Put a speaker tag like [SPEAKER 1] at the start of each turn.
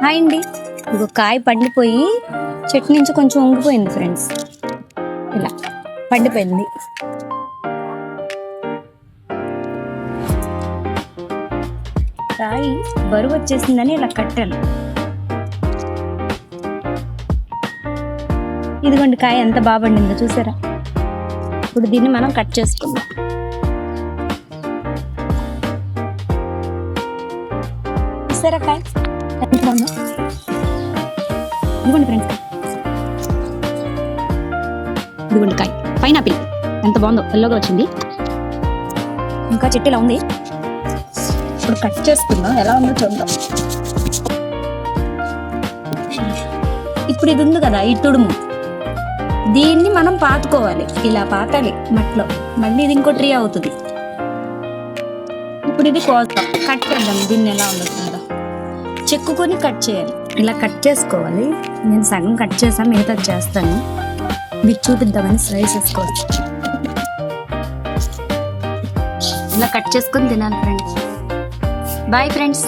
[SPEAKER 1] Hi అండి. ఇదిగో కాయ పండిపోయి చెట్టు నుంచి కొంచెం ఉంగిపోయింది ఫ్రెండ్స్. ఇలా పండిపోయింది. కాయ బరువు వచ్చేసిందని ఇలా కట్టాను. ఇదిగోండి కాయ ఎంత బాగా పండిందో చూసారా. ఇప్పుడు దీన్ని మనం కట్ చేసుకుందాం. చూసారా కాయ ఎంత బాగుందో. ఇదిగోండి ఫ్రెండ్స్, ఇదిగోండి కాయ పైనాపిల్ ఎంత బాగుందో, ఎల్లోగా వచ్చింది. ఇంకా చెట్టు ఇలా ఉంది. ఇప్పుడు కట్ చేసుకుందాం, ఎలా ఉందో చూద్దాం. ఇప్పుడు ఇది ఉంది కదా, ఈ తుడుము, దీన్ని మనం పాతుకోవాలి. ఇలా పాతాలి మట్లో, మళ్ళీ ఇది ఇంకో ట్రీ అవుతుంది. ఇప్పుడు ఇది కోస్తాం, కట్ చేద్దాం. దీన్ని ఎలా ఉండదు చెక్కుకొని కట్ చేయాలి. ఇలా కట్ చేసుకోవాలి. నేను సగం కట్ చేసాను, మిగతా చేస్తాను. మీకు చూపిద్దామని స్లైస్ చేసుకోవచ్చు. ఇలా కట్ చేసుకొని తినాలి ఫ్రెండ్స్. Bye friends.